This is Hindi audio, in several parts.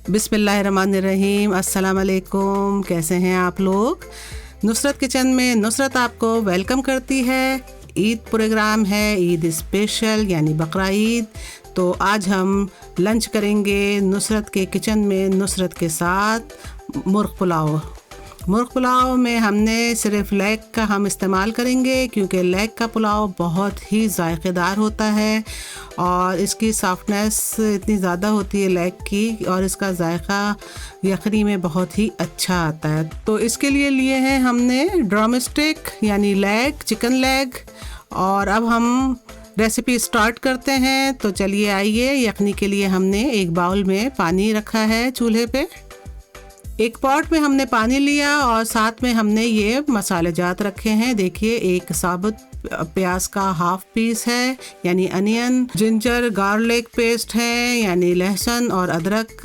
बिस्मिल्लाहिर्रहमानिर्रहीम। अस्सलाम वालेकुम। कैसे हैं आप लोग? नुसरत किचन में नुसरत आपको वेलकम करती है। ईद प्रोग्राम है, ईद स्पेशल यानी बकरा ईद। तो आज हम लंच करेंगे नुसरत के किचन में नुसरत के साथ मुर्ग पुलाव में हमने सिर्फ लेग का हम इस्तेमाल करेंगे, क्योंकि लेग का पुलाव बहुत ही जायकेदार होता है और इसकी सॉफ्टनेस इतनी ज़्यादा होती है लेग की, और इसका जायका यखनी में बहुत ही अच्छा आता है। तो इसके लिए हैं हमने ड्रम स्टिक यानी लेग, चिकन लेग। और अब हम रेसिपी स्टार्ट करते हैं। तो चलिए आइए। यखनी के लिए हमने एक बाउल में पानी रखा है चूल्हे पे। एक पॉट में हमने पानी लिया और साथ में हमने ये मसाले जात रखे हैं। देखिए, एक साबुत प्याज का हाफ पीस है यानी अनियन, जिंजर गार्लिक पेस्ट है यानी लहसुन और अदरक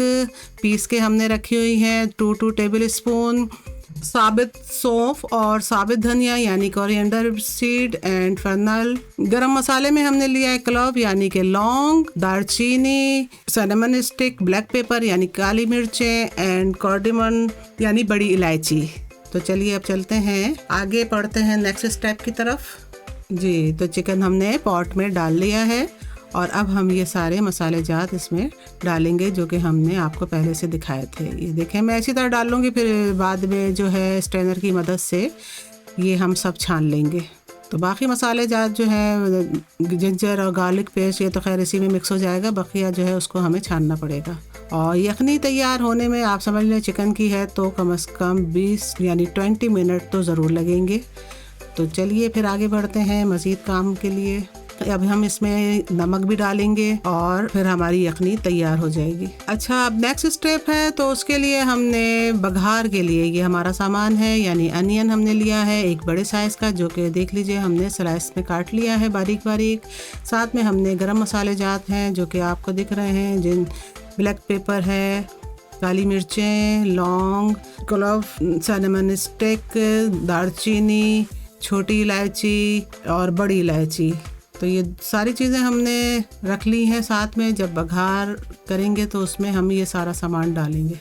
पीस के हमने रखी हुई है। 2 टेबल स्पून साबित सौंफ और साबित धनिया यानी कोरिएंडर सीड एंड फरनल। गरम मसाले में हमने लिया है क्लव यानी कि लौंग, दालचीनी, सिनेमन स्टिक, ब्लैक पेपर यानी काली मिर्चें एंड कार्डेमन यानी बड़ी इलायची। तो चलिए अब चलते हैं, आगे बढ़ते हैं नेक्स्ट स्टेप की तरफ। जी, तो चिकन हमने पॉट में डाल लिया है और अब हम ये सारे मसाले जात इसमें डालेंगे जो कि हमने आपको पहले से दिखाए थे। ये देखें, मैं इसी तरह डाल लूँगी, फिर बाद में जो है स्ट्रेनर की मदद से ये हम सब छान लेंगे। तो बाकी मसाले जात जो है, जिंजर और गार्लिक पेस्ट, ये तो खैर इसी में मिक्स हो जाएगा। बकिया जो है उसको हमें छानना पड़ेगा। और यखनी तैयार होने में आप समझ लें चिकन की है तो कम से कम 20 यानी 20 मिनट तो ज़रूर लगेंगे। तो चलिए फिर आगे बढ़ते हैं मज़ीद काम के लिए। अब हम इसमें नमक भी डालेंगे और फिर हमारी यखनी तैयार हो जाएगी। अच्छा, अब नेक्स्ट स्टेप है। तो उसके लिए हमने बघार के लिए ये हमारा सामान है, यानी अनियन हमने लिया है एक बड़े साइज़ का, जो कि देख लीजिए हमने स्लाइस में काट लिया है बारीक बारीक। साथ में हमने गरम मसाले जात हैं जो कि आपको दिख रहे हैं, जिन ब्लैक पेपर है, काली मिर्चें, लौंग, क्लव, सिनेमन स्टिक, दालचीनी, छोटी इलायची और बड़ी इलायची। तो ये सारी चीज़ें हमने रख ली हैं साथ में। जब बघार करेंगे तो उसमें हम ये सारा सामान डालेंगे।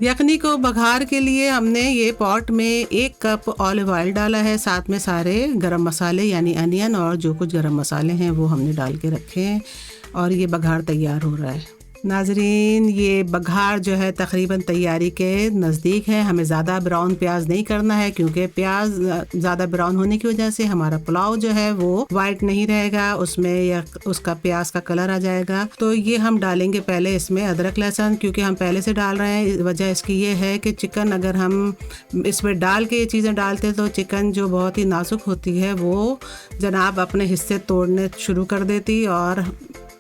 यखनी को बघार के लिए हमने ये पॉट में 1 कप ऑलिव ऑयल डाला है। साथ में सारे गरम मसाले यानी अनियन और जो कुछ गरम मसाले हैं वो हमने डाल के रखे हैं और ये बघार तैयार हो रहा है। नाजरीन, ये बघार जो है तकरीबन तैयारी के नज़दीक है। हमें ज़्यादा ब्राउन प्याज नहीं करना है, क्योंकि प्याज ज़्यादा ब्राउन होने की वजह से हमारा पुलाव जो है वो वाइट नहीं रहेगा, उसमें या उसका प्याज का कलर आ जाएगा। तो ये हम डालेंगे पहले इसमें अदरक लहसुन, क्योंकि हम पहले से डाल रहे हैं। वजह इसकी ये है कि चिकन अगर हम इसमें डाल के ये चीज़ें डालते तो चिकन जो बहुत ही नाजुक होती है वो जनाब अपने हिस्से तोड़ने शुरू कर देती और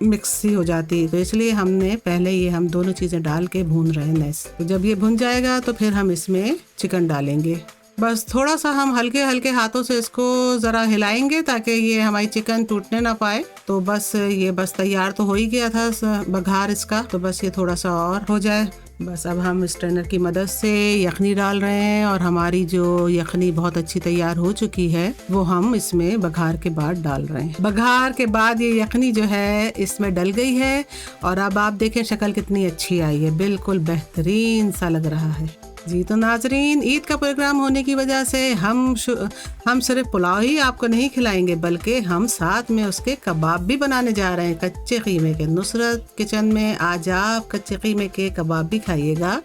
मिक्स ही हो जाती है। तो इसलिए हमने पहले ये हम दोनों चीज़ें डाल के भून रहे हैं। तो जब ये भुन जाएगा तो फिर हम इसमें चिकन डालेंगे। बस थोड़ा सा हम हल्के हल्के हाथों से इसको ज़रा हिलाएंगे ताकि ये हमारी चिकन टूटने ना पाए। तो बस ये तैयार तो हो ही गया था बघार इसका, तो बस ये थोड़ा सा और हो जाए। बस अब हम स्ट्रेनर की मदद से यखनी डाल रहे हैं और हमारी जो यखनी बहुत अच्छी तैयार हो चुकी है वो हम इसमें बघार के बाद डाल रहे हैं। बघार के बाद ये यखनी जो है इसमें डल गई है और अब आप देखें शक्ल कितनी अच्छी आई है, बिल्कुल बेहतरीन सा लग रहा है। जी, तो नाजरीन, ईद का प्रोग्राम होने की वजह से हम सिर्फ पुलाव ही आपको नहीं खिलाएंगे, बल्कि हम साथ में उसके कबाब भी बनाने जा रहे हैं कच्चे कीमे के। नुसरत किचन में आज आप कच्चे कीमे के कबाब भी खाइएगा,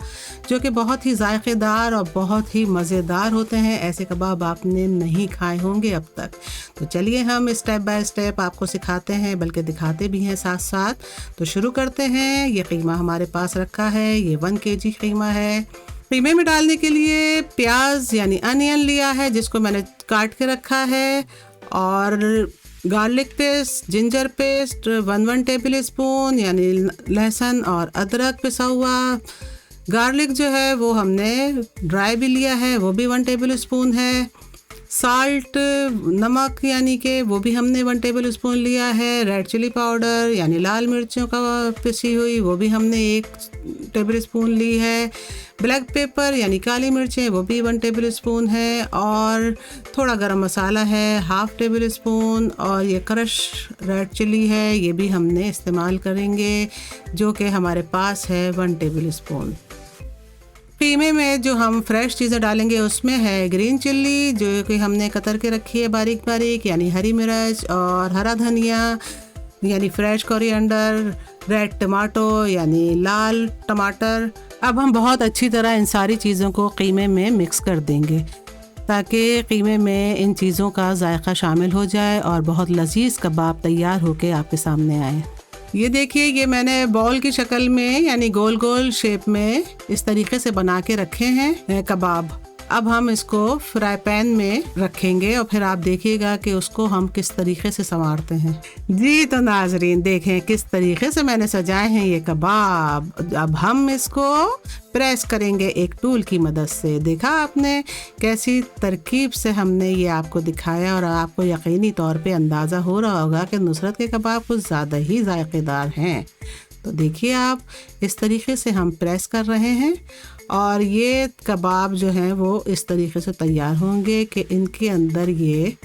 जो कि बहुत ही जायकेदार और बहुत ही मज़ेदार होते हैं। ऐसे कबाब आपने नहीं खाए होंगे अब तक। तो चलिए हम स्टेप बाय स्टेप आपको सिखाते हैं, बल्कि दिखाते भी हैं साथ साथ। तो शुरू करते हैं। ये कीमा हमारे पास रखा है, ये 1 kg कीमा है। कीमे में डालने के लिए प्याज यानी अनियन लिया है जिसको मैंने काट के रखा है, और garlic paste, ginger paste 1 table spoon यानी लहसुन और अदरक पिसा हुआ। गार्लिक जो है वो हमने ड्राई भी लिया है, वो भी 1 टेबल स्पून है। साल्ट नमक यानी कि वो भी हमने 1 टेबल स्पून लिया है। रेड चिली पाउडर यानी लाल मिर्चों का पिसी हुई वो भी हमने 1 टेबल स्पून ली है। ब्लैक पेपर यानी काली मिर्चें वो भी 1 टेबल स्पून है। और थोड़ा गरम मसाला है 1/2 टेबल स्पून। और ये क्रश रेड चिली है, ये भी हमने इस्तेमाल करेंगे, जो कि हमारे पास है 1 टेबल स्पून। कीमे में जो हम फ्रेश चीज़ें डालेंगे उसमें है ग्रीन चिल्ली, जो कि हमने कतर के रखी है बारीक बारीक, यानी हरी मिर्च, और हरा धनिया यानी फ्रेश कोरिएंडर, रेड टमाटो यानी लाल टमाटर। अब हम बहुत अच्छी तरह इन सारी चीज़ों को कीमे में मिक्स कर देंगे ताकि कीमे में इन चीज़ों का जायका शामिल हो जाए और बहुत लजीज कबाब तैयार होके आपके सामने आए। ये देखिए, ये मैंने बॉल की शक्ल में यानी गोल गोल शेप में इस तरीके से बना के रखे हैं कबाब। अब हम इसको फ्राई पैन में रखेंगे और फिर आप देखिएगा कि उसको हम किस तरीके से संवारते हैं। जी तो नाजरीन, देखें किस तरीके से मैंने सजाए हैं ये कबाब। अब हम इसको प्रेस करेंगे एक टूल की मदद से। देखा आपने कैसी तरकीब से हमने ये आपको दिखाया, और आपको यकीनी तौर पे अंदाज़ा हो रहा होगा कि नुसरत के कबाब कुछ ज़्यादा ही जायकेदार हैं। तो देखिए आप, इस तरीके से हम प्रेस कर रहे हैं और ये कबाब जो हैं वो इस तरीके से तैयार होंगे कि इनके अंदर ये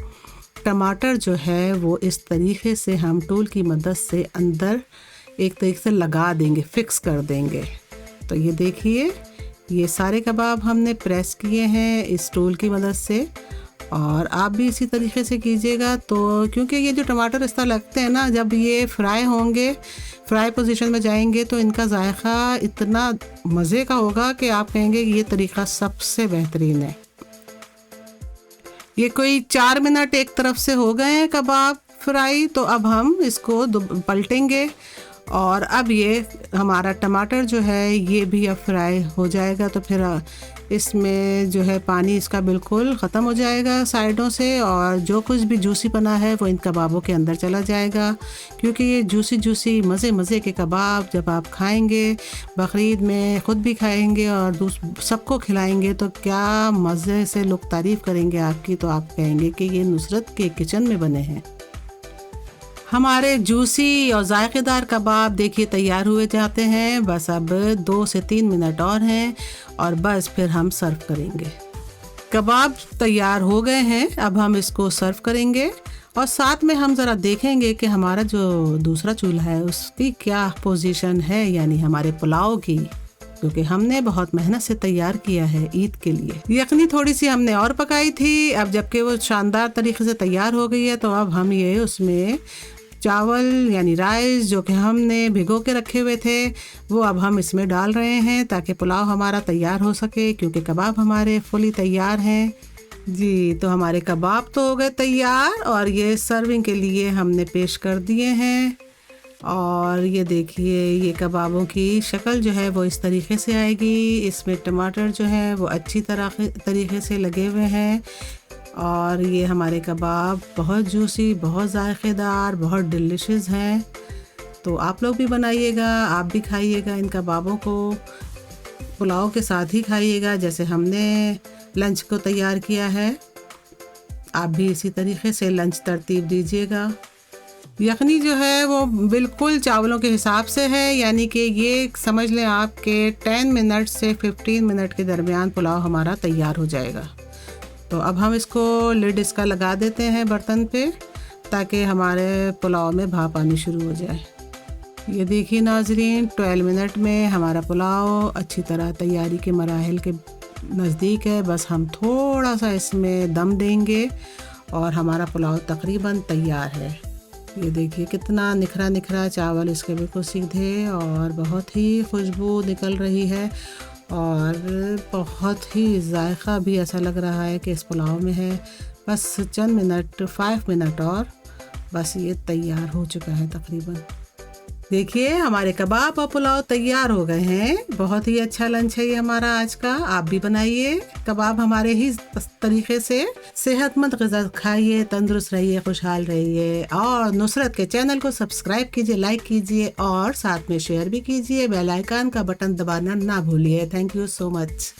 टमाटर जो है वो इस तरीके से हम टूल की मदद से अंदर एक तरीके से लगा देंगे, फिक्स कर देंगे। तो ये देखिए, ये सारे कबाब हमने प्रेस किए हैं इस टूल की मदद से, और आप भी इसी तरीके से कीजिएगा। तो क्योंकि ये जो टमाटर इस तरह लगते हैं ना, जब ये फ्राई होंगे, फ्राई पोजीशन में जाएंगे, तो इनका जायका इतना मज़े का होगा कि आप कहेंगे कि ये तरीका सबसे बेहतरीन है। ये कोई 4 मिनट एक तरफ से हो गए हैं कबाब फ्राई, तो अब हम इसको पलटेंगे और अब ये हमारा टमाटर जो है ये भी अब फ्राई हो जाएगा। तो फिर इसमें जो है पानी इसका बिल्कुल ख़त्म हो जाएगा साइडों से, और जो कुछ भी जूसी बना है वो इन कबाबों के अंदर चला जाएगा। क्योंकि ये जूसी मज़े के कबाब जब आप खाएंगे बकरीद में, ख़ुद भी खाएंगे और सबको खिलाएंगे, तो क्या मज़े से लोग तारीफ़ करेंगे आपकी। तो आप कहेंगे कि ये नुसरत के किचन में बने हैं। हमारे जूसी और जायकेदार कबाब देखिए तैयार हुए जाते हैं। बस अब 2 से 3 मिनट और हैं और बस फिर हम सर्व करेंगे। कबाब तैयार हो गए हैं, अब हम इसको सर्व करेंगे और साथ में हम ज़रा देखेंगे कि हमारा जो दूसरा चूल्हा है उसकी क्या पोजीशन है, यानी हमारे पुलाव की, क्योंकि हमने बहुत मेहनत से तैयार किया है ईद के लिए। यखनी थोड़ी सी हमने और पकाई थी, अब जबकि वो शानदार तरीके से तैयार हो गई है, तो अब हम ये उसमें चावल यानी राइस जो कि हमने भिगो के रखे हुए थे वो अब हम इसमें डाल रहे हैं ताकि पुलाव हमारा तैयार हो सके, क्योंकि कबाब हमारे फुली तैयार हैं। जी तो हमारे कबाब तो हो गए तैयार और ये सर्विंग के लिए हमने पेश कर दिए हैं। और ये देखिए, ये कबाबों की शक्ल जो है वो इस तरीके से आएगी। इसमें टमाटर जो है वो अच्छी तरीके से लगे हुए हैं और ये हमारे कबाब बहुत जूसी, बहुत जायकेदार, बहुत डिलीशियस हैं। तो आप लोग भी बनाइएगा, आप भी खाइएगा इन कबाबों को, पुलाव के साथ ही खाइएगा जैसे हमने लंच को तैयार किया है। आप भी इसी तरीके से लंच तरतीब दीजिएगा। यखनी जो है वो बिल्कुल चावलों के हिसाब से है, यानी कि ये समझ लें आप कि 10 मिनट से 15 मिनट के दरमियान पुलाव हमारा तैयार हो जाएगा। तो अब हम इसको लिड इसका लगा देते हैं बर्तन पे ताकि हमारे पुलाव में भाप आनी शुरू हो जाए। ये देखिए नाजरीन, 12 मिनट में हमारा पुलाव अच्छी तरह तैयारी के मराहिल के नज़दीक है। बस हम थोड़ा सा इसमें दम देंगे और हमारा पुलाव तकरीबन तैयार है। ये देखिए कितना निखरा निखरा चावल इसके बिल्कुल सीधे और बहुत ही खुशबू निकल रही है और बहुत ही जायका भी ऐसा लग रहा है कि इस पुलाव में है। बस चंद मिनट, 5 मिनट और बस ये तैयार हो चुका है तकरीबन। देखिए हमारे कबाब और पुलाव तैयार हो गए हैं। बहुत ही अच्छा लंच है ये हमारा आज का। आप भी बनाइए कबाब हमारे ही तरीके से। सेहतमंद ग़िज़ा खाइए, तंदुरुस्त रहिए, खुशहाल रहिए और नुसरत के चैनल को सब्सक्राइब कीजिए, लाइक कीजिए और साथ में शेयर भी कीजिए। बेल आइकन का बटन दबाना ना भूलिए। Thank you so much.